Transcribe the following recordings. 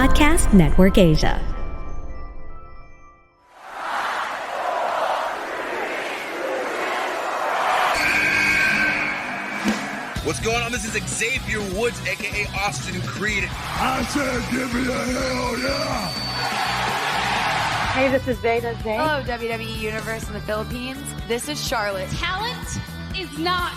Podcast Network Asia. What's going on? This is Xavier Woods, a.k.a. Austin Creed. I said give me a hell yeah! Hey, this is Zeta Zane. Hello, WWE Universe in the Philippines. This is Charlotte. Talent is not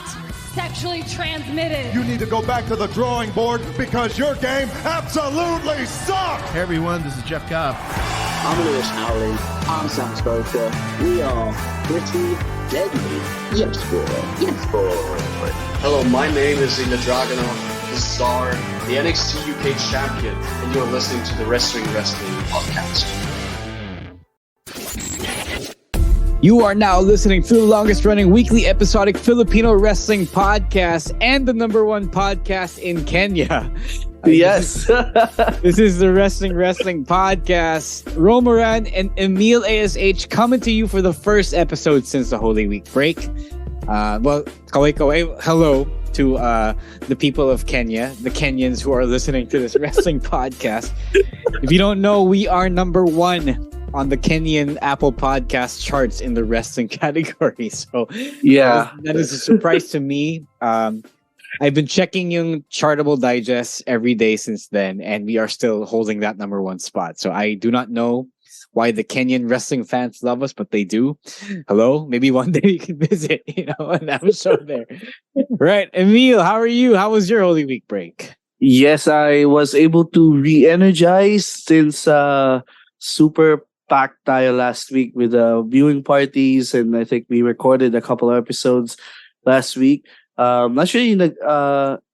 sexually transmitted. You need to go back to the drawing board because your game absolutely sucks! Hey everyone, this is Jeff Cobb. I'm Lewis Howley. I'm Sam Spoker. We are pretty deadly. Yes, boy. Yes, boy. Hello, my name is Ilya Dragunov, the Czar, the NXT UK champion, and you're listening to the Wrestling Podcast. You are now listening to the longest-running weekly episodic Filipino wrestling podcast and the #1 podcast in Kenya. Yes. This is the Wrestling Podcast. Romoran and Emile ASH coming to you for the first episode since the Holy Week break. Kaway, hello to the people of Kenya, the Kenyans who are listening to this wrestling podcast. If you don't know, we are #1 on the Kenyan Apple Podcast charts in the wrestling category. So yeah, that is a surprise to me. I've been checking yung Chartable Digest every day since then, and we are still holding that #1 spot. So I do not know why the Kenyan wrestling fans love us, but they do. Hello, maybe one day you can visit, and have a show there. Right, Emile, how are you? How was your Holy Week break? Yes, I was able to re-energize since super packed tayo last week with viewing parties, and I think we recorded a couple of episodes last week. Actually,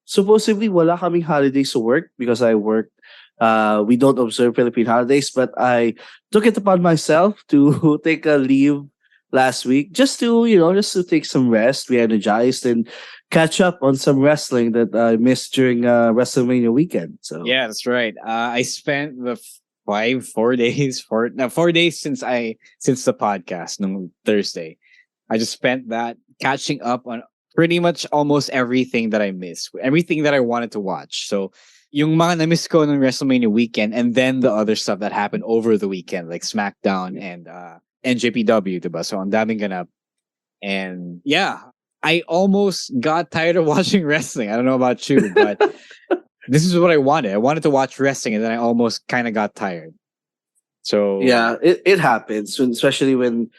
supposedly wala kaming holidays to work because I work. We don't observe Philippine holidays, but I took it upon myself to take a leave last week just to take some rest, re-energized, and catch up on some wrestling that I missed during WrestleMania weekend. So yeah, that's right. I spent the 4 days since the podcast on Thursday. I just spent that catching up on pretty much almost everything that I missed, everything that I wanted to watch. So yung mga na-miss ko ng WrestleMania weekend, and then the other stuff that happened over the weekend, like SmackDown and NJPW, diba? So ang daming ganap. And yeah, I almost got tired of watching wrestling. I don't know about you, but this is what I wanted. I wanted to watch wrestling, and then I almost kind of got tired. So yeah, it happens, especially when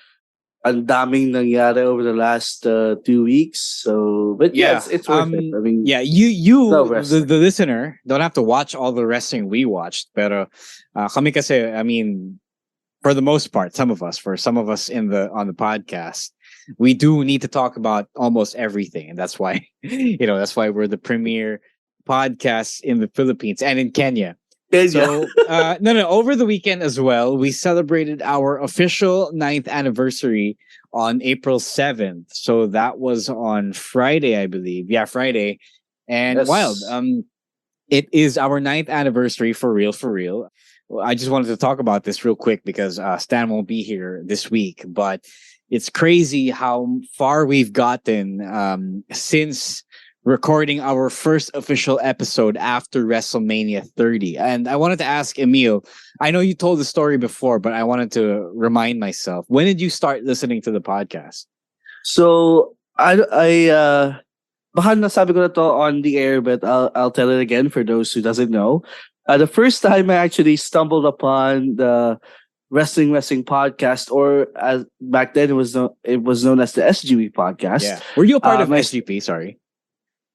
ang daming nangyari over the last 2 weeks. So, but yeah, it's worth it. I mean, yeah, you the listener don't have to watch all the wrestling we watched, pero kami kasi, I mean, for the most part, some of us on the podcast, we do need to talk about almost everything, and that's why that's why we're the premier podcast in the Philippines and in Kenya. So, over the weekend as well, we celebrated our official 9th anniversary on April 7th. So that was on Friday, I believe. Yeah, Friday. And yes. Wild. It is our 9th anniversary for real. Well, I just wanted to talk about this real quick because Stan won't be here this week. But it's crazy how far we've gotten since recording our first official episode after WrestleMania 30. And I wanted to ask Emile, I know you told the story before, but I wanted to remind myself, when did you start listening to the podcast? So, baka nasabi ko na to on the air, but I'll tell it again for those who doesn't know. The first time I actually stumbled upon the Wrestling podcast, or as back then it was known as the SGP podcast. Yeah. Were you a part of SGP? Sorry.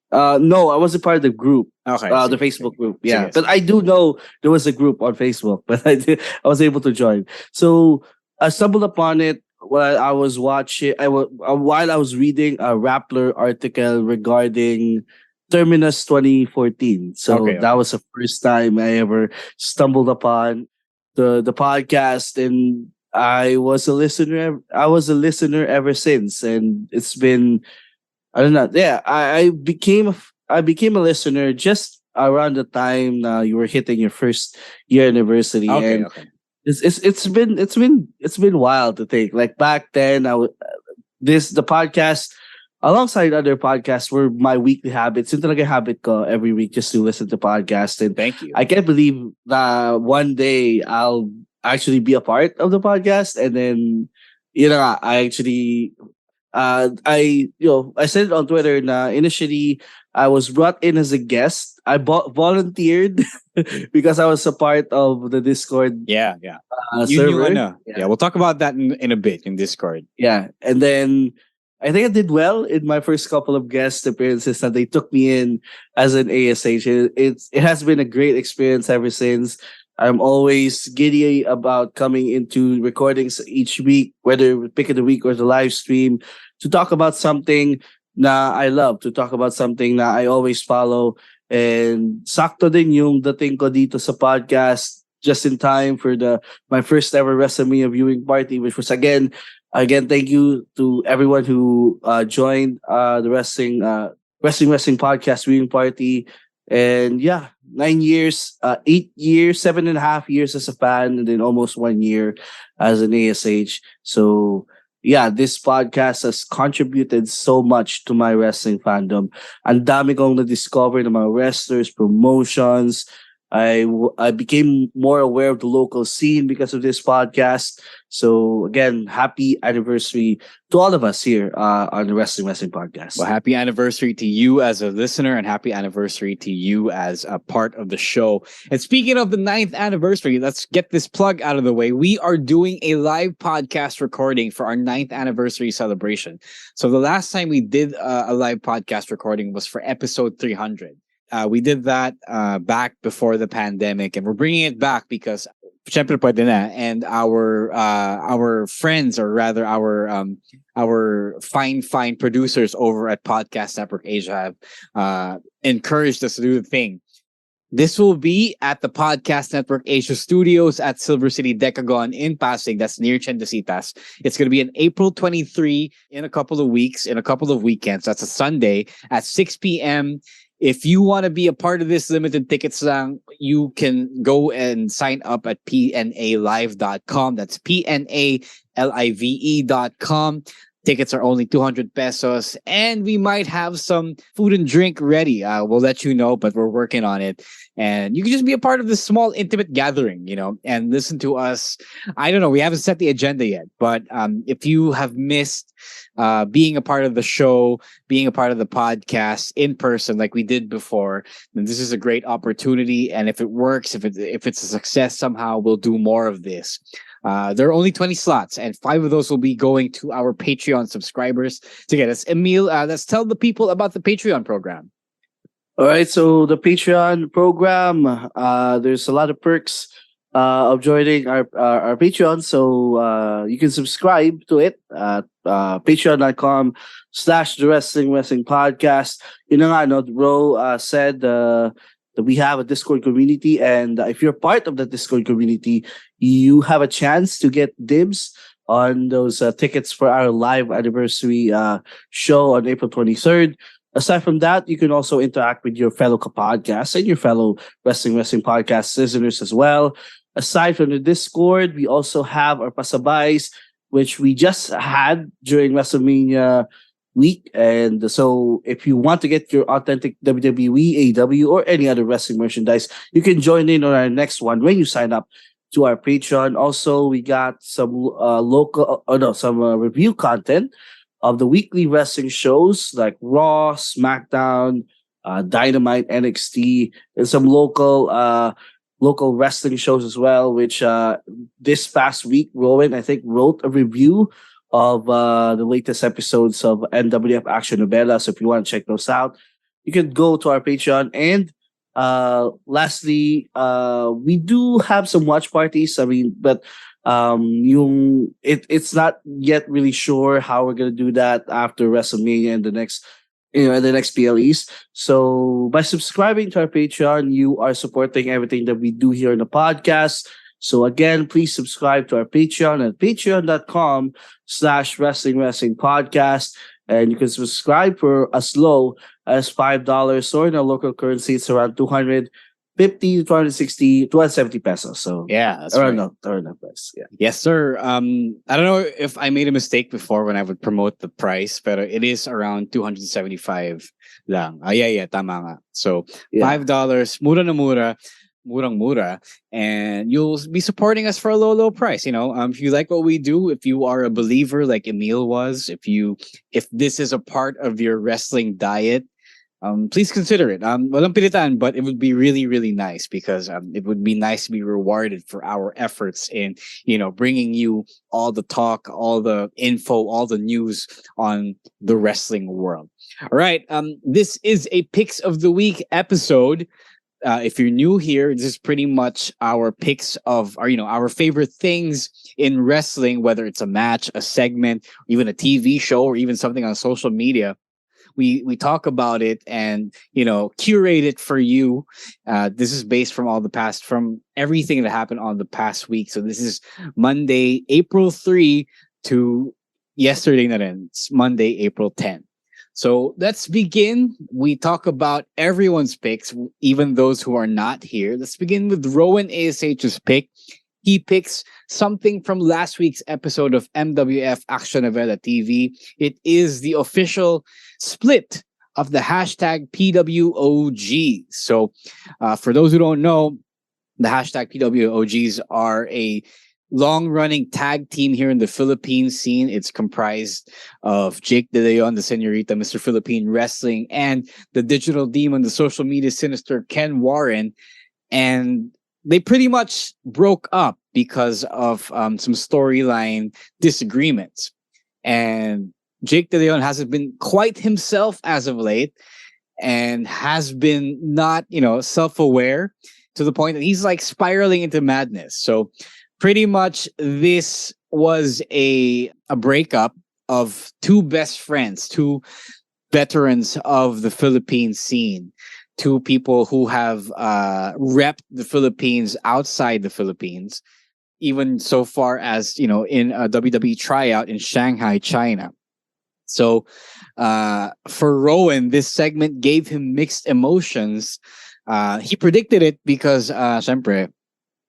No, I wasn't part of the group. Okay, the Facebook group. Yeah, but I do know there was a group on Facebook, but I was able to join. So I stumbled upon it while I was watching. While I was reading a Rappler article regarding Terminus 2014. So that was the first time I ever stumbled upon the podcast, and I was a listener. I was a listener ever since, and it's been. I don't know. Yeah, I became a listener just around the time you were hitting your first year anniversary, and it's been wild to think. Like back then, the podcast alongside other podcasts were my weekly habits. Yung talaga habit ko every week just to listen to podcasts. And Thank you. I can't believe that one day I'll actually be a part of the podcast. And then, I actually, I said it on Twitter na initially I was brought in as a guest. I volunteered because I was a part of the Discord. Yeah. Server. Yeah, we'll talk about that in a bit in Discord. Yeah, and then I think I did well in my first couple of guest appearances, and they took me in as an ASH. It has been a great experience ever since. I'm always giddy about coming into recordings each week, whether pick of the week or the live stream, to talk about something na I love, to talk about something na I always follow. And sakto din yung dating ko dito sa podcast just in time for my first ever WrestleMania viewing party, which was again, thank you to everyone who joined the wrestling podcast viewing party. And 9 years, 8 years, 7.5 years as a fan, and then almost 1 year as an ASH. So this podcast has contributed so much to my wrestling fandom. Ang dami kong na-discover ng mga wrestlers, promotions. I became more aware of the local scene because of this podcast. So again, happy anniversary to all of us here on the Wrestling Podcast. Well, happy anniversary to you as a listener, and happy anniversary to you as a part of the show. And speaking of the 9th anniversary, let's get this plug out of the way. We are doing a live podcast recording for our 9th anniversary celebration. So the last time we did a live podcast recording was for episode 300. We did that back before the pandemic, and we're bringing it back because syempre pwede na, and our friends, or rather our fine producers over at Podcast Network Asia have encouraged us to do the thing. This will be at the Podcast Network Asia Studios at Silver City Decagon in Pasig. That's near Chendesitas. It's going to be on April 23 in a couple of weeks, in a couple of weekends. That's a Sunday at 6 p.m. If you want to be a part of this, limited tickets lang, you can go and sign up at pnalive.com. That's pnalive.com. Tickets are only 200 pesos, and we might have some food and drink ready. We'll let you know, but we're working on it. And you can just be a part of this small, intimate gathering, and listen to us. I don't know. We haven't set the agenda yet, but if you have missed being a part of the show, being a part of the podcast in person like we did before, then this is a great opportunity. And if it works, if it's a success somehow, we'll do more of this. There are only 20 slots, and 5 of those will be going to our Patreon subscribers. To get us, Emile, let's tell the people about the Patreon program. All right, so the Patreon program, there's a lot of perks of joining our Patreon. So you can subscribe to it at patreon.com/The Wrestling Podcast. Ro said that we have a Discord community, and if you're part of the Discord community, you have a chance to get dibs on those tickets for our live anniversary show on April 23rd. Aside from that, you can also interact with your fellow podcasts and your fellow Wrestling Podcast listeners as well. Aside from the Discord, we also have our pasabays, which we just had during WrestleMania week. And so if you want to get your authentic WWE, AEW, or any other wrestling merchandise, you can join in on our next one when you sign up to our Patreon. Also, we got some review content of the weekly wrestling shows like Raw, SmackDown, Dynamite, NXT, and some local wrestling shows as well, which this past week, Rowen, I think, wrote a review of the latest episodes of NWF Action Novela. So if you want to check those out, you can go to our Patreon. And lastly, we do have some watch parties. But it's not yet really sure how we're gonna do that after WrestleMania and the next PLEs. So by subscribing to our Patreon, you are supporting everything that we do here in the podcast. So again, please subscribe to our Patreon at patreon.com/Wrestling Podcast. And you can subscribe for as low as $5, or in our local currency, it's around 200 250, 260, 270 pesos. So yeah, that's around right. around that price. Yeah. Yes, sir. I don't know if I made a mistake before when I would promote the price, but it is around 275 lang. Yeah, tama nga. So $5, mura na mura, murang mura, and you'll be supporting us for a low price. If you like what we do, if you are a believer like Emile was, if this is a part of your wrestling diet, please consider it. Walang pilitan, but it would be really, really nice because it would be nice to be rewarded for our efforts in, bringing you all the talk, all the info, all the news on the wrestling world. All right. This is a Picks of the Week episode. If you're new here, this is pretty much our picks of our favorite things in wrestling, whether it's a match, a segment, even a TV show, or even something on social media. We talk about it and curate it for you. This is based from everything that happened on the past week. So this is Monday, April 3 to yesterday na rin. It's Monday, April 10. So let's begin. We talk about everyone's picks, even those who are not here. Let's begin with Rowen ASH's pick. He picks something from last week's episode of MWF Action Novela TV. It is the official split of the hashtag PWOG. So for those who don't know, the hashtag PWOGs are a long-running tag team here in the Philippine scene. It's comprised of Jake De Leon, the Senorita, Mr. Philippine Wrestling, and the digital demon, the social media sinister, Ken Warren. And they pretty much broke up because of some storyline disagreements. And Jake De Leon hasn't been quite himself as of late and has been not, self-aware to the point that he's like spiraling into madness. So pretty much this was a breakup of two best friends, two veterans of the Philippine scene, two people who have repped the Philippines outside the Philippines, even so far as, in a WWE tryout in Shanghai, China. So for Rowen, this segment gave him mixed emotions. He predicted it because, syempre,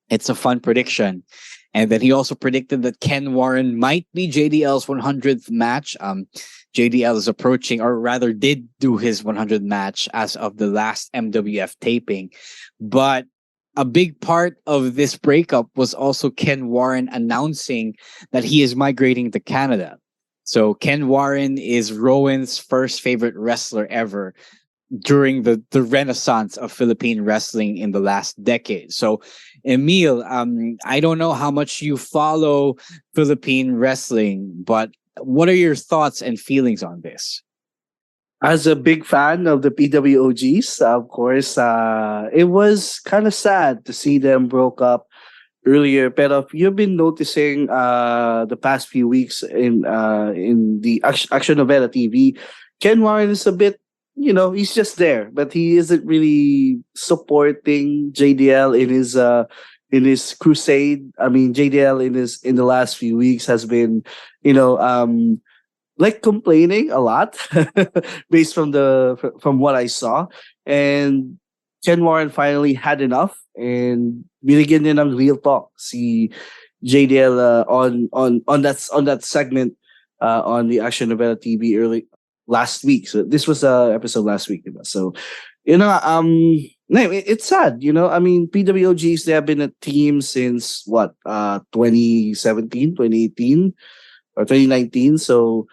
it's a fun prediction. And then he also predicted that Ken Warren might be JDL's 100th match. JDL is approaching, or rather did do his 100th match as of the last MWF taping. But a big part of this breakup was also Ken Warren announcing that he is migrating to Canada. So Ken Warren is Rowen's first favorite wrestler ever during the renaissance of Philippine wrestling in the last decade. So, Emile, I don't know how much you follow Philippine wrestling, but what are your thoughts and feelings on this? As a big fan of the PWOGs, of course, it was kind of sad to see them broke up earlier. But you've been noticing the past few weeks in the Action Novela TV, Ken Warren is a bit, he's just there, but he isn't really supporting JDL in his crusade. I mean, JDL in the last few weeks has been, like complaining a lot based from what I saw. And Ken Warren finally had enough and binigyan niya ng real talk si JDL on that segment on the Action Novela TV early last week. So this was episode last week. So, it's sad, I mean, PWGs, they have been a team since 2017, 2018 or 2019. So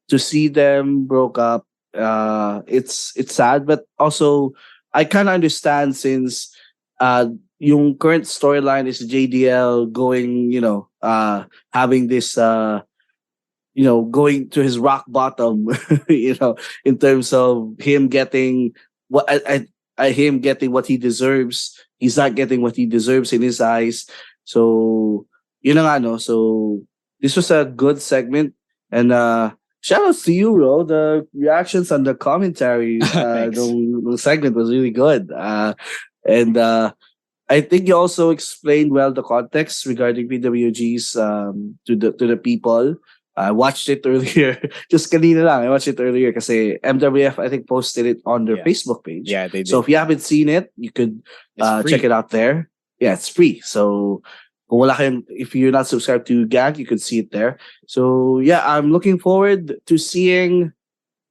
to see them broke up, it's sad, but also I kind of understand since yung current storyline is JDL going, having this going to his rock bottom, in terms of him getting him getting what he deserves. He's not getting what he deserves in his eyes. So, so this was a good segment. And shout out to you, Ro. The reactions on the commentary, the segment was really good. And I think you also explained well the context regarding PWGs to the people. I watched it earlier. Just kanina lang. I watched it earlier kasi MWF, I think, posted it on their Facebook page. Yeah, they did. So if you haven't seen it, you could check it out there. Yeah, it's free. So if you're not subscribed to Gang, you could see it there. So yeah, I'm looking forward to seeing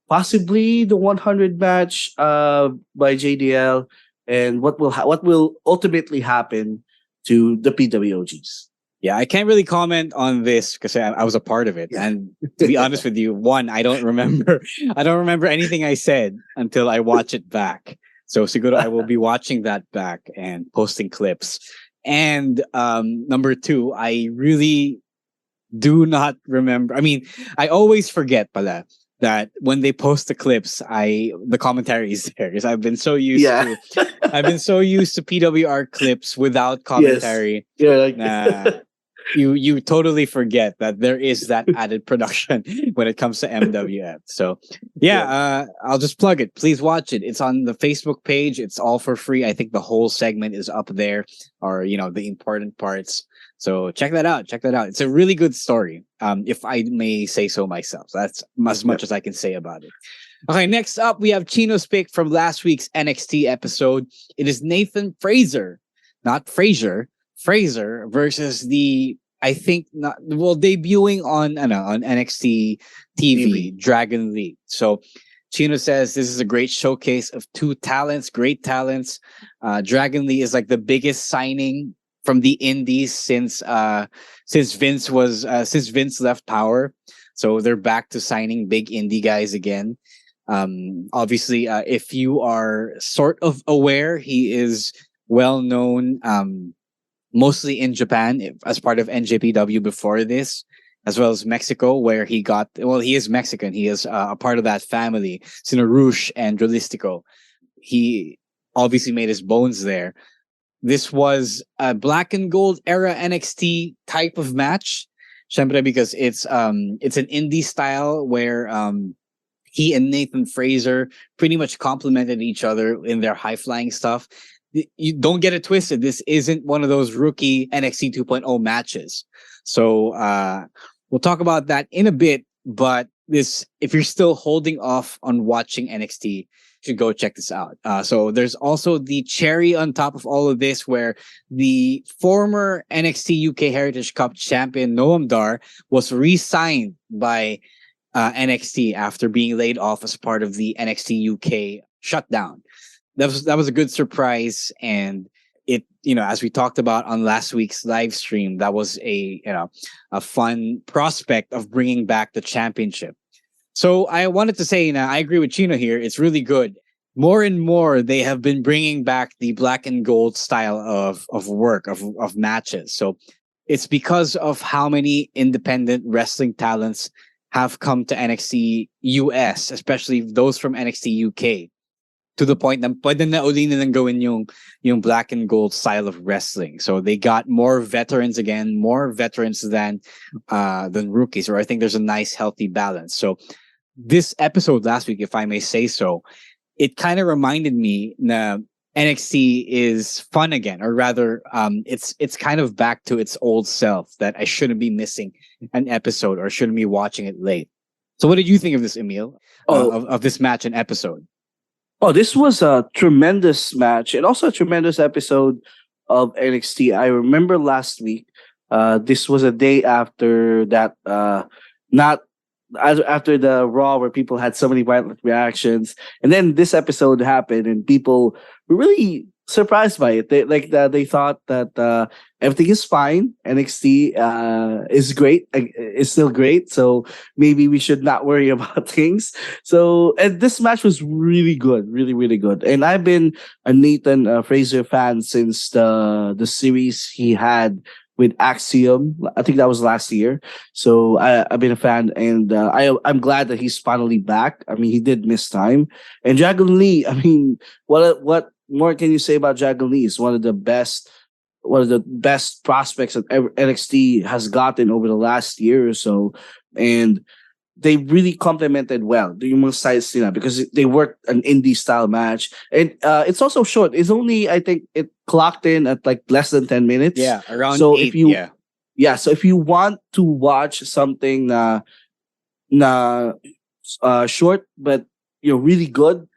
possibly the 100 match by JDL and what will ultimately happen to the PWOGs. Yeah, I can't really comment on this because I was a part of it. And to be honest with you, one, I don't remember anything I said until I watch it back. So siguro I will be watching that back and posting clips. And number two, I really do not remember. I mean, I always forget pala that when they post the clips, the commentary is there because I've been so used to PWR clips without commentary. Yes. Yeah, you totally forget that there is that added production when it comes to MWF. So I'll just plug it. Please watch it. It's on the Facebook page. It's all for free. I think the whole segment is up there, or the important parts. So check that out. It's a really good story. If I may say so myself. That's as much as I can say about it. Okay, next up we have Chino's pick from last week's NXT episode. It is Nathan Frazer, not Frazier. Frazer versus debuting on NXT TV, Dragon Lee. So Chino says this is a great showcase of great talents. Dragon Lee is like the biggest signing from the indies since Vince left Power. So they're back to signing big indie guys again. Obviously, if you are sort of aware, he is well known mostly in Japan as part of NJPW before this, as well as Mexico, where he is Mexican. He is a part of that family, Sinarush and Drolistico. He obviously made his bones there. This was a black and gold era NXT type of match, syempre, because it's an indie style where he and Nathan Frazer pretty much complemented each other in their high flying stuff. You don't get it twisted. This isn't one of those rookie NXT 2.0 matches. So we'll talk about that in a bit. But if you're still holding off on watching NXT, you should go check this out. So there's also the cherry on top of all of this, where the former NXT UK Heritage Cup champion Noam Dar was re-signed by NXT after being laid off as part of the NXT UK shutdown. That was a good surprise, and it, as we talked about on last week's live stream, that was a fun prospect of bringing back the championship. So I wanted to say, I agree with Chino here. It's really good. More and more, they have been bringing back the black and gold style of work, of matches. So it's because of how many independent wrestling talents have come to NXT US, especially those from NXT UK. To the point na pwede na uli nilang gawin yung black and gold style of wrestling. So they got more veterans again, more veterans than rookies. Or I think there's a nice healthy balance. So this episode last week, if I may say so, it kind of reminded me na NXT is fun again, or rather, it's kind of back to its old self, that I shouldn't be missing an episode or shouldn't be watching it late. So what did you think of this, Emile? Of this match and episode? Oh, this was a tremendous match and also a tremendous episode of NXT. I remember last week, this was a day after that, after the Raw, where people had so many violent reactions. And then this episode happened and people were really surprised by it. They thought that everything is fine. NXT is great, is still great. So maybe we should not worry about things. So, and this match was really good, really, really good. And I've been a Nathan Frazer fan since the series he had with Axiom. I think that was last year. So I've been a fan, and I'm glad that he's finally back. I mean, he did miss time. And Dragon Lee, I mean, what more can you say about Dragon Lee? He's one of the best prospects that NXT has gotten over the last year or so. And they really complemented well the human sides, because they worked an indie style match. And it's also short. It's only, I think it clocked in at like less than 10 minutes. Yeah, around so 8, if you, yeah. yeah, so if you want to watch something short but really good,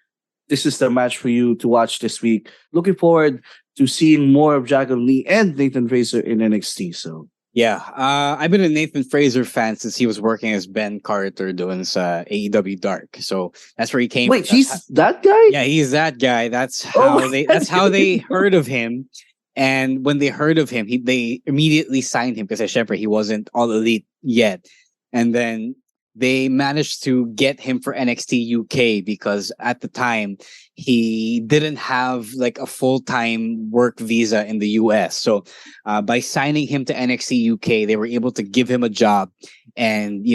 this is the match for you to watch this week. Looking forward to seeing more of Dragon Lee and Nathan Frazer in NXT. So yeah, I've been a Nathan Frazer fan since he was working as Ben Carter doing AEW Dark. So that's where he came. Wait, he's that guy? Yeah, he's that guy. That's how they heard of him. And when they heard of him, they immediately signed him because he wasn't All Elite yet. And then they managed to get him for NXT UK because at the time he didn't have like a full-time work visa in the US. So by signing him to NXT UK, they were able to give him a job and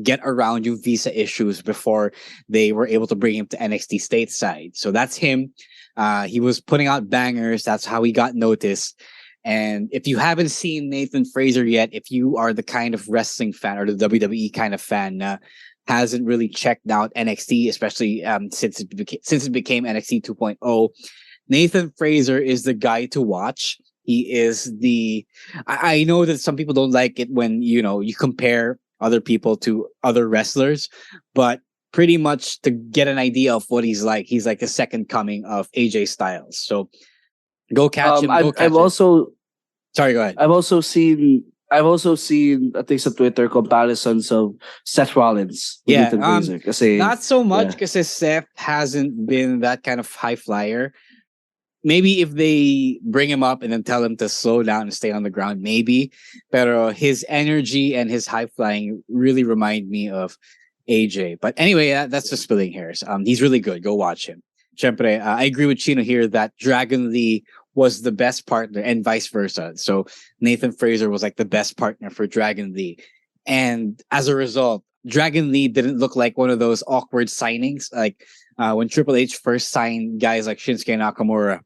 get around visa issues before they were able to bring him to NXT stateside. So that's him. He was putting out bangers. That's how he got noticed. And if you haven't seen Nathan Frazer yet, if you are the kind of wrestling fan or the WWE kind of fan, hasn't really checked out NXT, especially since it became NXT 2.0, Nathan Frazer is the guy to watch. He is I know that some people don't like it when you compare other people to other wrestlers, but pretty much to get an idea of what he's like the second coming of AJ Styles. So go catch him. Sorry, go ahead. I've also seen I think some Twitter comparisons of Seth Rollins. Yeah, not so much because Seth hasn't been that kind of high flyer. Maybe if they bring him up and then tell him to slow down and stay on the ground, maybe. But his energy and his high flying really remind me of AJ. But anyway, that's just splitting hairs. He's really good. Go watch him. Syempre, I agree with Chino here that Dragon Lee was the best partner and vice versa. So Nathan Frazer was like the best partner for Dragon Lee. And as a result, Dragon Lee didn't look like one of those awkward signings. Like when Triple H first signed guys like Shinsuke Nakamura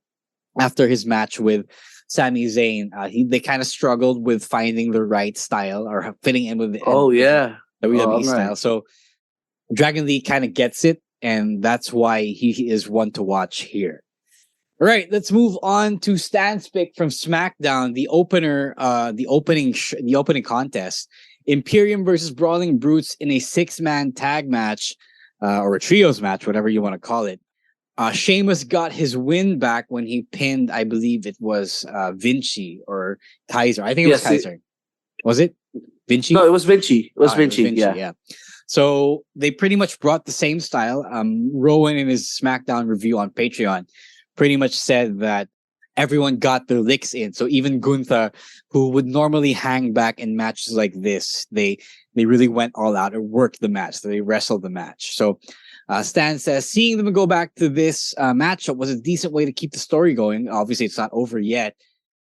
after his match with Sami Zayn, they kind of struggled with finding the right style or fitting in with the WWE style. So Dragon Lee kind of gets it. And that's why he is one to watch here. All right, let's move on to Stan's pick from SmackDown, the opening contest. Imperium versus Brawling Brutes in a 6-man tag match, or a trios match, whatever you want to call it. Sheamus got his win back when he pinned, I believe it was Vinci or Kaiser. I think it was Kaiser. Was it Vinci? No, it was Vinci. It was Vinci. Yeah. So they pretty much brought the same style. Rowen in his SmackDown review on Patreon pretty much said that everyone got their licks in. So even Gunther, who would normally hang back in matches like this, they really went all out and worked the match. They wrestled the match. So Stan says, seeing them go back to this matchup was a decent way to keep the story going. Obviously, it's not over yet.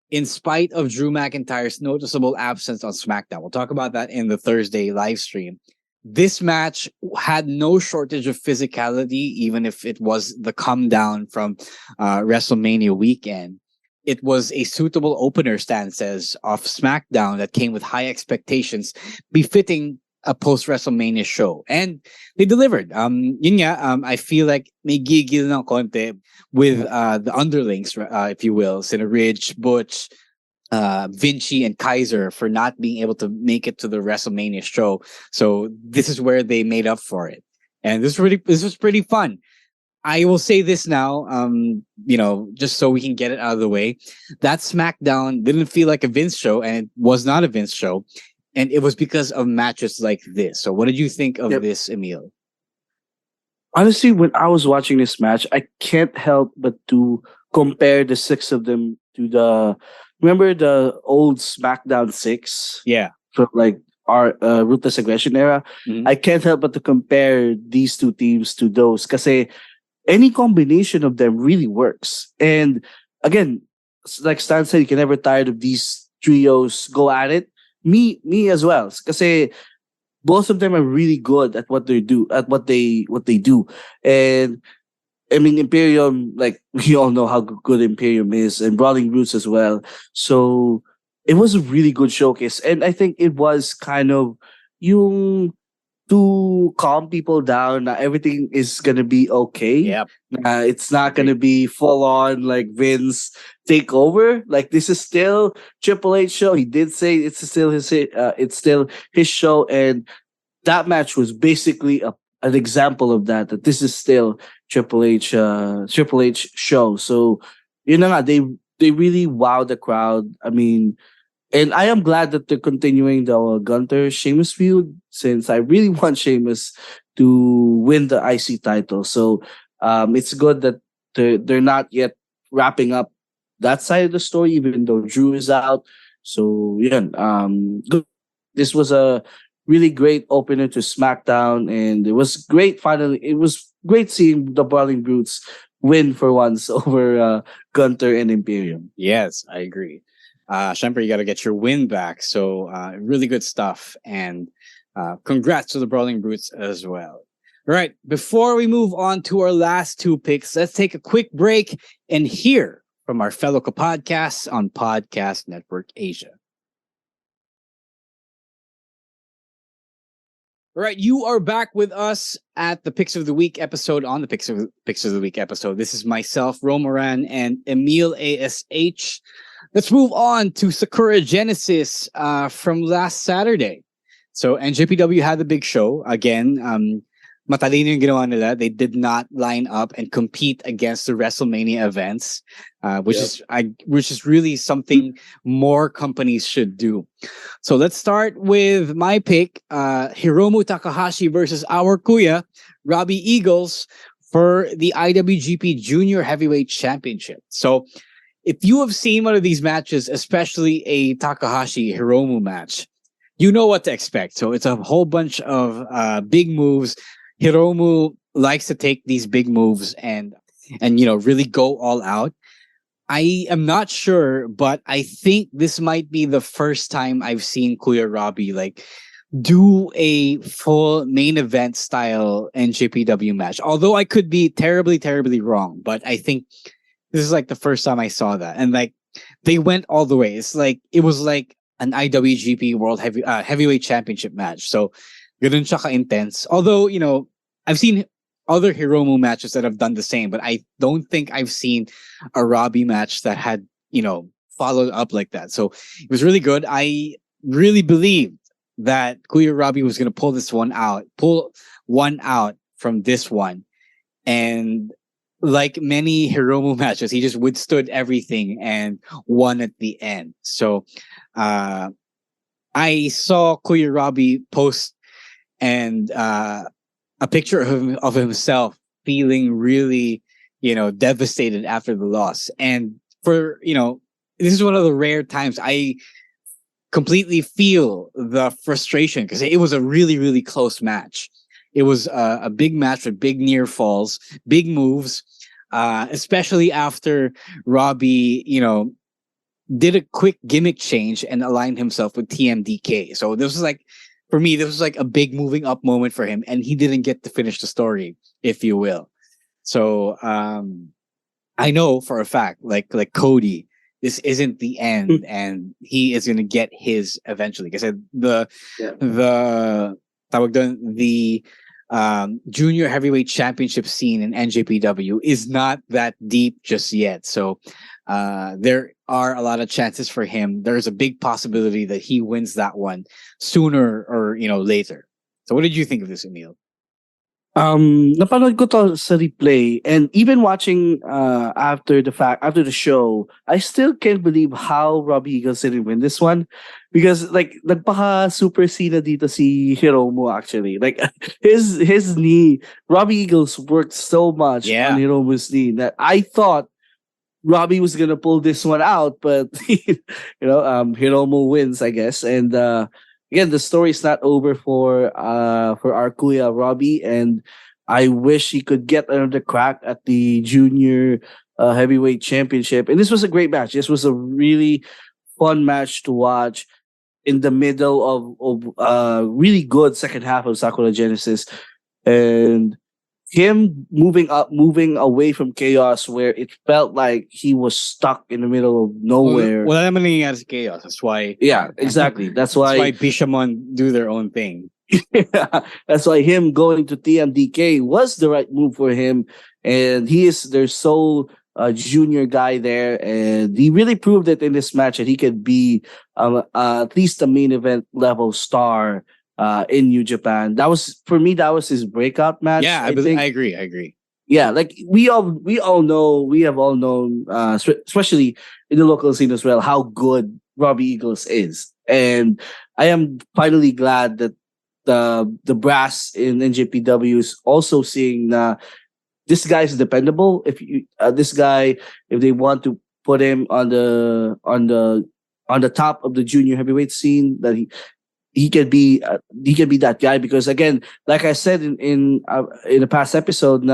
In spite of Drew McIntyre's noticeable absence on SmackDown. We'll talk about that in the Thursday live stream. This match had no shortage of physicality, even if it was the come down from WrestleMania weekend. It was a suitable opener, Stan says, of SmackDown that came with high expectations, befitting a post-WrestleMania show. And they delivered. I feel like may gigil ng konti with the underlings, if you will, Sina Ridge, Butch, Vinci and Kaiser for not being able to make it to the WrestleMania show. So this is where they made up for it. And this was pretty fun. I will say this now, just so we can get it out of the way. That SmackDown didn't feel like a Vince show, and it was not a Vince show. And it was because of matches like this. So what did you think of this, Emile? Honestly, when I was watching this match, I can't help but to compare the 6 of them to remember the old SmackDown 6? Yeah. From like our Ruthless Aggression era? Mm-hmm. I can't help but to compare these two teams to those. Because any combination of them really works. And again, like Stan said, you can never tired of these trios go at it. Me as well. Because both of them are really good at what they do. And I mean, Imperium, like, we all know how good Imperium is, and Brawling Brutes as well. So it was a really good showcase. And I think it was kind of the to calm people down. Everything is gonna be okay. Yep. It's not gonna be full on like Vince take over. Like this is still Triple H show. He did say it's still his show, and that match was basically an example of that. That this is still Triple H show. So they really wowed the crowd. I mean, and I am glad that they're continuing the Gunther Sheamus feud, since I really want Sheamus to win the IC title. So it's good that they're not yet wrapping up that side of the story, even though Drew is out. So yeah, good. This was a really great opener to SmackDown, and it was great. Finally, it was great seeing the Brawling Brutes win for once over Gunther and Imperium. Yes, I agree. Syempre, you got to get your win back. So really good stuff, and congrats to the Brawling Brutes as well. All right, before we move on to our last two picks, let's take a quick break and hear from our fellow podcasts on Podcast Network Asia. All right, you are back with us at the Picks of the Week episode on the Picks of the Week episode. This is myself, Romoran, and Emile ASH. Let's move on to Sakura Genesis from last Saturday. So NJPW had the big show. Again, matalino yung ginawa nila. They did not line up and compete against the WrestleMania events, which is really something more companies should do. So let's start with my pick, Hiromu Takahashi versus our kuya, Robbie Eagles, for the IWGP Junior Heavyweight Championship. So if you have seen one of these matches, especially a Takahashi Hiromu match, you know what to expect. So it's a whole bunch of big moves. Hiromu likes to take these big moves and really go all out. I am not sure, but I think this might be the first time I've seen Kuya Robbie like do a full main event style NJPW match. Although I could be terribly, terribly wrong, but I think this is like the first time I saw that. And like they went all the way. It was like an IWGP World Heavyweight Championship match. So ganun siya ka-intense. Although, I've seen other Hiromu matches that have done the same, but I don't think I've seen a Robbie match that had, followed up like that. So it was really good. I really believed that Kuya Robbie was going to pull one out from this one. And like many Hiromu matches, he just withstood everything and won at the end. So I saw Kuya Robbie post and a picture of himself feeling really, devastated after the loss. And for, this is one of the rare times I completely feel the frustration, because it was a really, really close match. It was a big match with big near falls, big moves, especially after Robbie, did a quick gimmick change and aligned himself with TMDK. So this was like, for me, this was like a big moving up moment for him, and he didn't get to finish the story, if you will. So I know for a fact, like Cody, this isn't the end, and he is going to get his eventually. Like I said, the Junior Heavyweight Championship scene in NJPW is not that deep just yet. So there are a lot of chances for him. There's a big possibility that he wins that one sooner or later. So what did you think of this, Emile? Napanood ko to sa replay, and even watching after the show, I still can't believe how Robbie Eagles didn't win this one, because like nagpaka super sina dito si Hiromu actually. Like his knee, Robbie Eagles worked so much on Hiromu's knee that I thought Robbie was gonna pull this one out, but Hiromu wins, I guess. And again, the story is not over for our kuya Robbie, and I wish he could get another crack at the Junior Heavyweight Championship. And this was a great match. This was a really fun match to watch in the middle of really good second half of Sakura Genesis, and him moving away from chaos, where it felt like he was stuck in the middle of nowhere. Well, naman nangyayari sa chaos. That's why. Yeah, exactly. That's why Bishamon do their own thing. Yeah, that's why him going to TMDK was the right move for him, and he is their sole junior guy there, and he really proved it in this match that he could be at least a main event level star in New Japan. That was for me. That was his breakout match. Yeah, I think. agree. Yeah, like we all know, we have all known, especially in the local scene as well, how good Robbie Eagles is, and I am finally glad that the brass in NJPW is also seeing this guy is dependable. If you this guy, if they want to put him on the top of the junior heavyweight scene, that he can be that guy, because again, like I said in the past episode,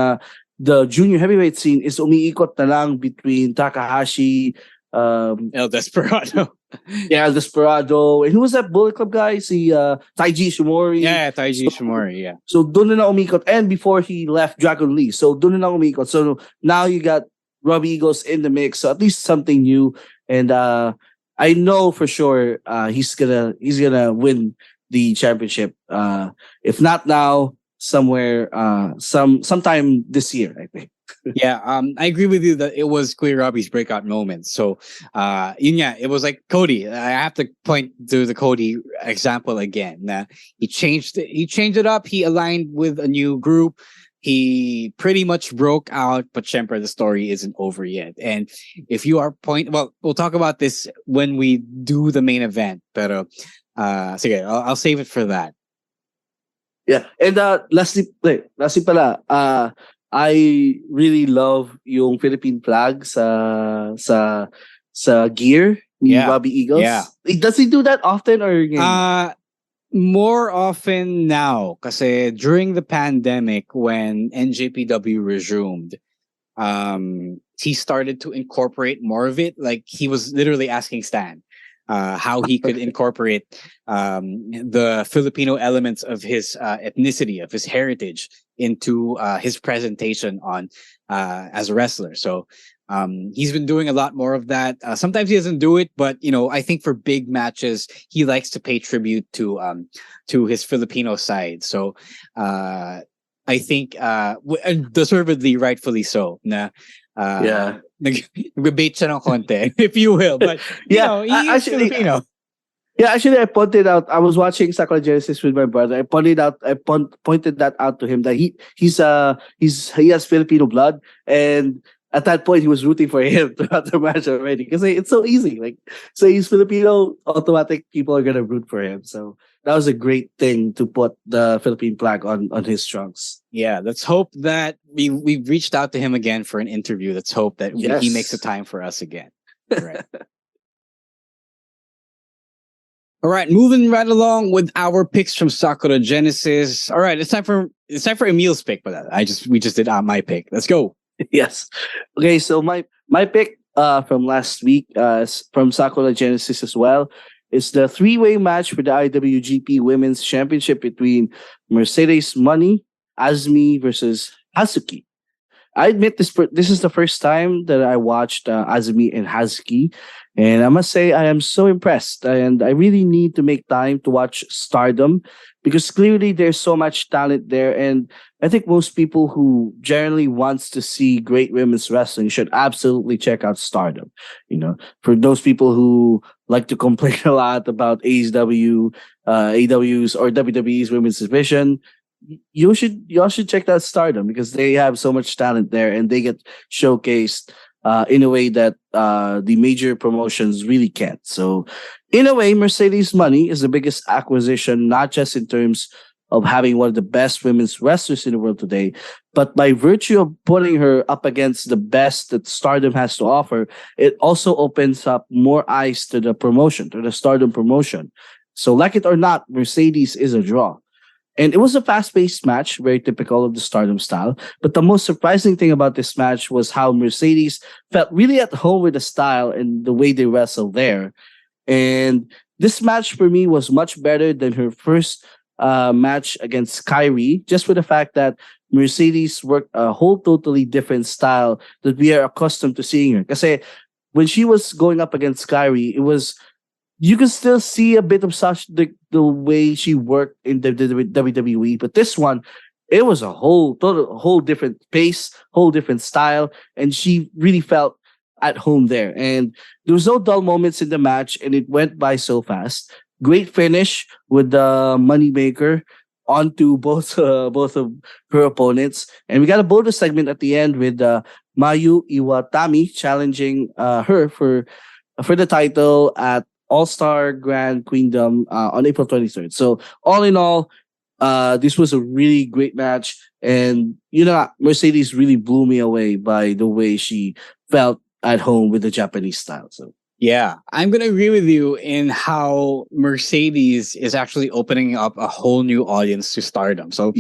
the junior heavyweight scene is umiikot na lang between Takahashi, El Desperado. Yeah, El Desperado, and who was that Bullet Club guy? Si Taiji Shimori. Yeah, Taiji Shimori. Yeah. So doon na umikot, and before he left Dragon Lee, so doon na umikot. So now you got Robbie Eagles in the mix, so at least something new. And I know for sure he's gonna win the championship. If not now, somewhere sometime this year, I think. Yeah, I agree with you that it was clear Robbie's breakout moment. So, it was like Cody. I have to point to the Cody example again. He changed it up. He aligned with a new group. He pretty much broke out, but syempre, the story isn't over yet. And if you are we'll talk about this when we do the main event. Pero, sige, I'll save it for that. Yeah, and lastly pala, I really love yung Philippine flag sa gear ni Robbie Eagles. Yeah. Does he do that often or? More often now, kasi during the pandemic when NJPW resumed, he started to incorporate more of it. Like he was literally asking Stan how he could incorporate the Filipino elements of his ethnicity, of his heritage into his presentation on as a wrestler. So he's been doing a lot more of that. Sometimes he doesn't do it, but I think for big matches he likes to pay tribute to his Filipino side. So I think deservedly, rightfully so. Nag-bait siya ng konti, if you will. But he's Filipino. Yeah, actually, I pointed out. I was watching Sakura Genesis with my brother. I pointed that out to him that he has Filipino blood, and at that point he was rooting for him throughout the match already, because it's so easy. Like, so he's Filipino, automatic people are gonna root for him. So that was a great thing to put the Philippine flag on his trunks. Yeah, let's hope that we've reached out to him again for an interview. Let's hope that he makes the time for us again. Right. All right, moving right along with our picks from Sakura Genesis. All right, it's time for Emile's pick, but we just did my pick. Let's go. Yes. Okay, so my pick from last week from Sakura Genesis as well is the three-way match for the IWGP Women's Championship between Mercedes Money, Azumi versus Hazuki. I admit this is the first time that I watched Azumi and Hazuki, and I must say I am so impressed, and I really need to make time to watch Stardom, because clearly there's so much talent there, and I think most people who generally wants to see great women's wrestling should absolutely check out Stardom. For those people who like to complain a lot about AEW, AW's or WWE's women's division, y'all should check out Stardom, because they have so much talent there, and they get showcased in a way that the major promotions really can't. So in a way, Mercedes Money is the biggest acquisition, not just in terms of having one of the best women's wrestlers in the world today, but by virtue of putting her up against the best that Stardom has to offer, it also opens up more eyes to the promotion, to the Stardom promotion. So like it or not, Mercedes is a draw. And it was a fast-paced match, very typical of the Stardom style. But the most surprising thing about this match was how Mercedes felt really at home with the style and the way they wrestled there. And this match for me was much better than her first match against Kyrie, just for the fact that Mercedes worked a whole totally different style that we are accustomed to seeing her. Because when she was going up against Kyrie, it was you can still see a bit of Sasha, the way she worked in the WWE, but this one, it was a whole different pace, whole different style, and she really felt at home there. And there was no dull moments in the match, and it went by so fast. Great finish with the moneymaker onto both of her opponents, and we got a bonus segment at the end with Mayu Iwatani challenging her for the title at All-Star Grand Queendom on April 23rd. So all in all, this was a really great match, and Mercedes really blew me away by the way she felt at home with the Japanese style. So yeah, I'm going to agree with you in how Mercedes is actually opening up a whole new audience to Stardom. So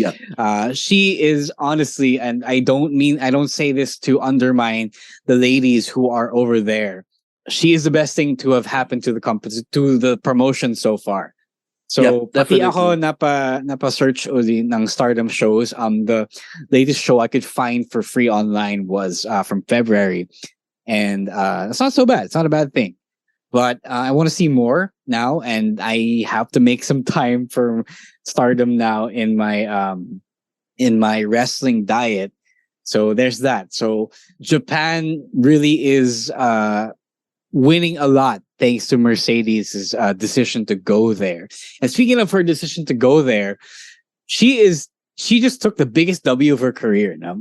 she is honestly, and I don't say this to undermine the ladies who are over there. She is the best thing to have happened to the company, to the promotion so far. So pati ako napa-search uli ng Stardom shows. The latest show I could find for free online was from February. And it's not so bad. It's not a bad thing. But I want to see more now, and I have to make some time for Stardom now in my wrestling diet. So there's that. So Japan really is winning a lot thanks to Mercedes' decision to go there. And speaking of her decision to go there, she just took the biggest W of her career now.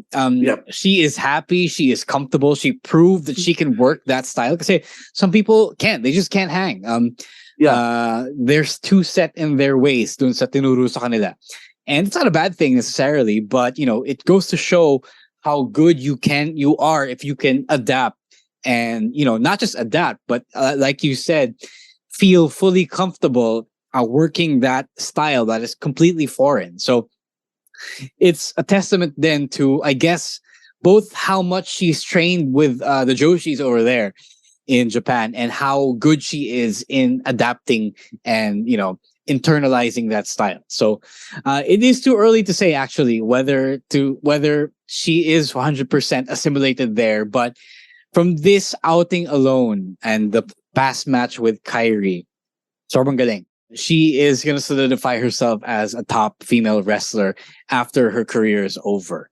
She is happy. She is comfortable. She proved that she can work that style. Because some people can't. They just can't hang. They're too set in their ways dun sa tinuro sa kanila. And it's not a bad thing necessarily, but it goes to show how good you are if you can adapt. And, not just adapt, but like you said, feel fully comfortable working that style that is completely foreign. So it's a testament then to, I guess, both how much she's trained with the Joshis over there in Japan and how good she is in adapting and, internalizing that style. So it is too early to say actually whether she is 100% assimilated there. But from this outing alone and the past match with Kairi, sobrang galing. She is going to solidify herself as a top female wrestler after her career is over.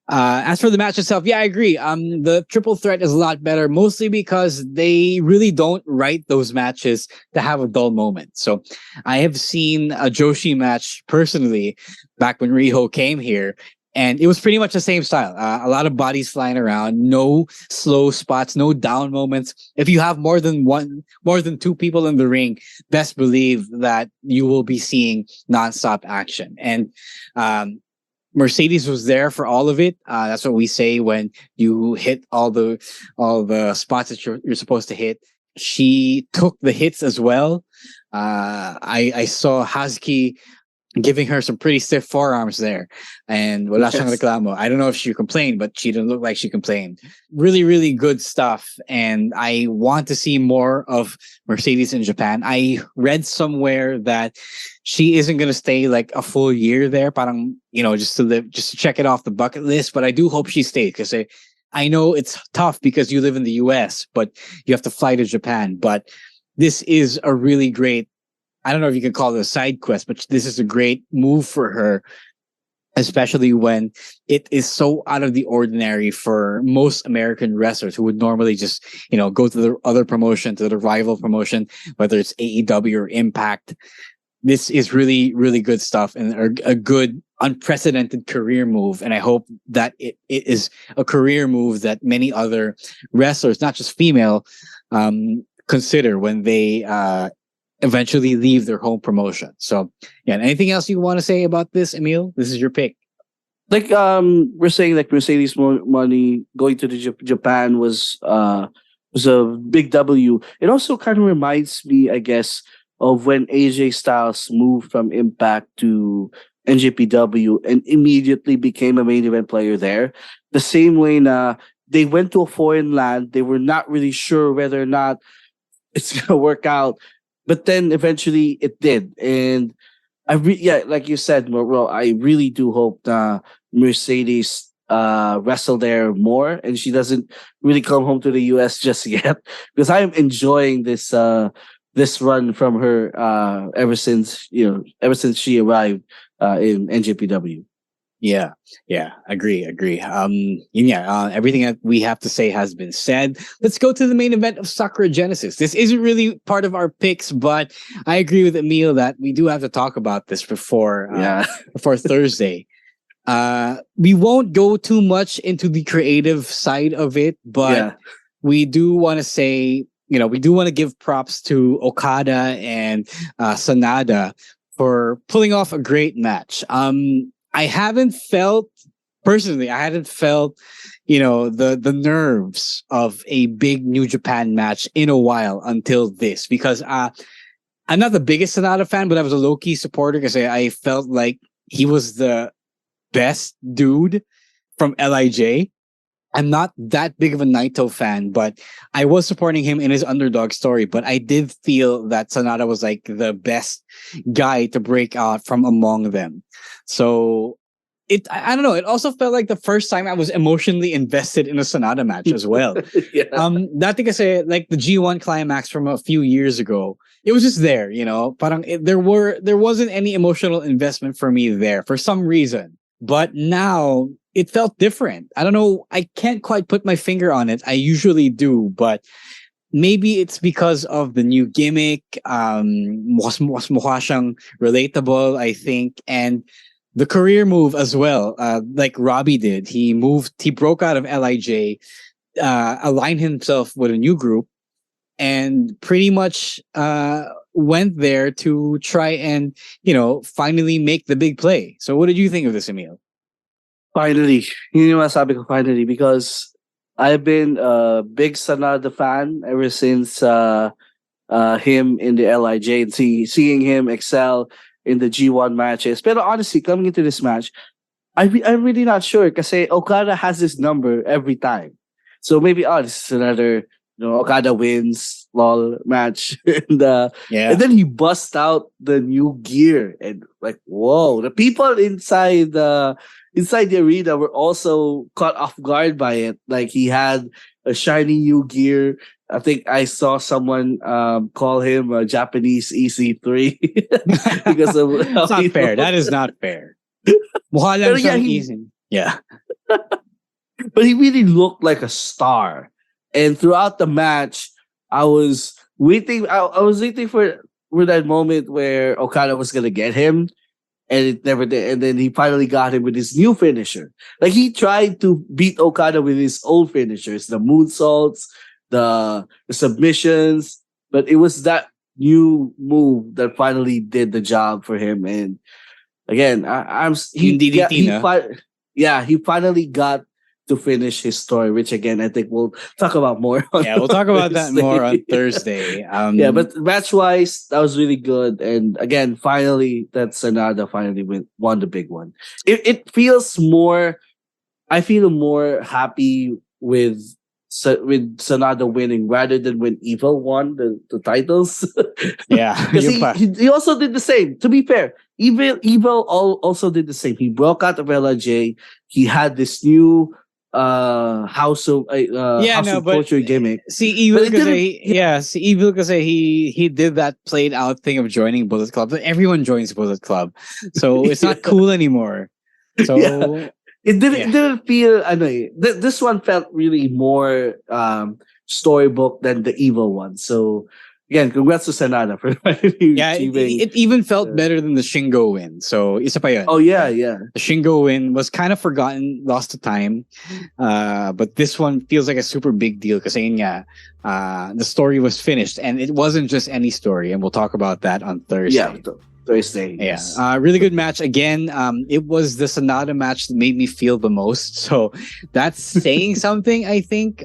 As for the match itself, I agree. The triple threat is a lot better, mostly because they really don't write those matches to have a dull moment. So I have seen a Joshi match personally back when Riho came here, and it was pretty much the same style. A lot of bodies flying around, no slow spots, no down moments. If you have more than two people in the ring, best believe that you will be seeing nonstop action. And Mercedes was there for all of it. That's what we say when you hit all the spots that you're supposed to hit. She took the hits as well. I saw Hazuki giving her some pretty stiff forearms there, and wala siyang reklamo. I don't know if she complained, but she didn't look like she complained. Really, really good stuff, and I want to see more of Mercedes in Japan. I read somewhere that she isn't going to stay like a full year there, parang, just to check it off the bucket list, but I do hope she stays, because I know it's tough because you live in the US, but you have to fly to Japan. But this is a really great, I don't know if you can call it a side quest, but this is a great move for her, especially when it is so out of the ordinary for most American wrestlers who would normally just, go to the other promotion, to the rival promotion, whether it's AEW or Impact. This is really, really good stuff and a good, unprecedented career move. And I hope that it is a career move that many other wrestlers, not just female, consider when they eventually leave their home promotion. So, anything else you want to say about this, Emile? This is your pick. Like we're saying, like Mercedes money going to the Japan was a big W. It also kind of reminds me, I guess, of when AJ Styles moved from Impact to NJPW and immediately became a main event player there. The same way they went to a foreign land. They were not really sure whether or not it's going to work out. But then eventually it did. And like you said, Moro, I really do hope that Mercedes wrestle there more and she doesn't really come home to the US just yet, because I am enjoying this this run from her ever since she arrived in NJPW. Yeah, agree. Everything that we have to say has been said. Let's go to the main event of Sakura Genesis. This isn't really part of our picks, but I agree with Emile that we do have to talk about this before Thursday. We won't go too much into the creative side of it, but we do want to say, we do want to give props to Okada and SANADA for pulling off a great match. I hadn't felt the nerves of a big New Japan match in a while until this, because I'm not the biggest SANADA fan, but I was a low-key supporter because I felt like he was the best dude from LIJ. I'm not that big of a Naito fan, but I was supporting him in his underdog story. But I did feel that SANADA was like the best guy to break out from among them. So I don't know. It also felt like the first time I was emotionally invested in a SANADA match as well. Dati kasi like the G1 climax from a few years ago, it was just there, Parang there wasn't any emotional investment for me there for some reason. But now it felt different. I don't know. I can't quite put my finger on it. I usually do, but maybe it's because of the new gimmick. Mas mukha siyang relatable, I think, and the career move as well. Like Robbie did, he broke out of LIJ, aligned himself with a new group, and pretty much went there to try and finally make the big play. So, what did you think of this, Emile? Finally, yun yung masabi ko, finally, because I've been a big SANADA fan ever since him in the LIJ and seeing him excel in the G1 matches. But honestly, coming into this match, I'm really not sure kasi Okada has his number every time. So maybe this is another Okada wins lol match and then he busts out the new gear and like, whoa, the people inside the arena were also caught off guard by it. Like he had a shiny new gear. I think I saw someone call him a Japanese EC3 because of it's not fair. That is not fair. Mukha lang siyang easy. Yeah. But he really looked like a star. And throughout the match, I was waiting. I was waiting for that moment where Okada was gonna get him, and it never did. And then he finally got him with his new finisher. Like he tried to beat Okada with his old finishers, the moonsaults, the submissions, but it was that new move that finally did the job for him. And again, he finally got to finish his story, which again I think we'll talk about more. We'll talk about that more on Thursday. But match wise, that was really good, and again, finally, that SANADA finally won the big one. It feels more. I feel more happy with SANADA winning rather than when Evil won the titles. Because he also did the same. To be fair, Evil also did the same. He broke out of LIJ. He had this new house of culture gimmick. Evil because he did that played out thing of joining Bullet Club. But everyone joins Bullet Club, so it's not cool anymore. So it didn't feel. This one felt really more storybook than the Evil one. So again, congrats to SANADA for it even felt better than the Shingo win. So isa pa yun. Oh yeah. The Shingo win was kind of forgotten, lost to time. But this one feels like a super big deal because the story was finished, and it wasn't just any story. And we'll talk about that on Thursday. Yeah. Thursday. Yes. Really good match. Again, it was the SANADA match that made me feel the most. So that's saying something, I think.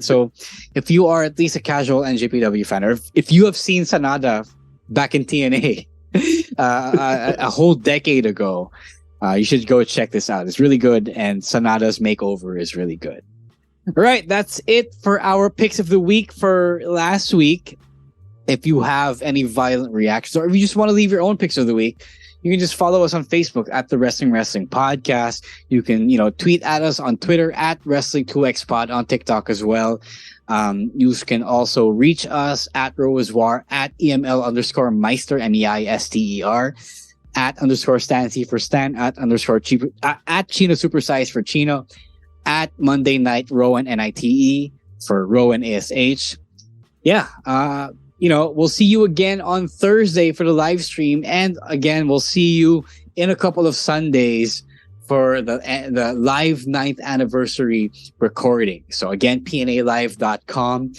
So if you are at least a casual NJPW fan, or if you have seen SANADA back in TNA a whole decade ago, you should go check this out. It's really good, and SANADA's makeover is really good. All right, that's it for our picks of the week for last week. If you have any violent reactions, or if you just want to leave your own picks of the week, you can just follow us on Facebook at the Wrestling Podcast. You can, tweet at us on Twitter at Wrestling2xpod, on TikTok as well. You can also reach us at Roazwar, at EML_Meister, MEISTER, at _Stancy for Stan, at Chino Supersize for Chino, at Monday Night Rowen NITE for Rowen ASH. Yeah, we'll see you again on Thursday for the live stream, and again we'll see you in a couple of Sundays for the live 9th anniversary recording. So again, pnalive.com,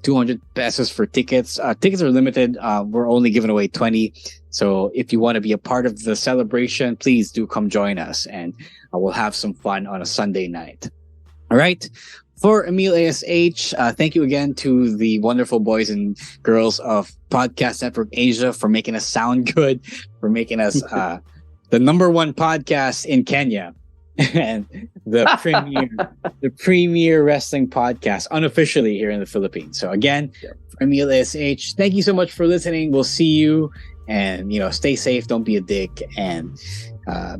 200 pesos for tickets. Tickets are limited. We're only giving away 20. So if you want to be a part of the celebration, please do come join us, and we'll have some fun on a Sunday night. All right. For Emile ASH, thank you again to the wonderful boys and girls of Podcast Network Asia for making us sound good, for making us the number 1 podcast in Kenya and the premier wrestling podcast unofficially here in the Philippines. So again, for Emile ASH, thank you so much for listening. We'll see you, and stay safe, don't be a dick, and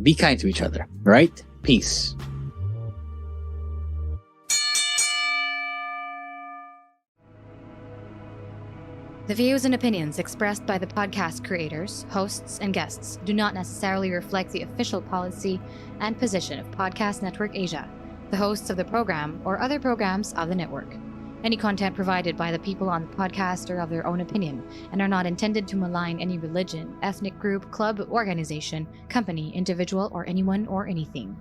be kind to each other. All right? Peace. The views and opinions expressed by the podcast creators, hosts, and guests do not necessarily reflect the official policy and position of Podcast Network Asia, the hosts of the program, or other programs of the network. Any content provided by the people on the podcast are of their own opinion and are not intended to malign any religion, ethnic group, club, organization, company, individual, or anyone or anything.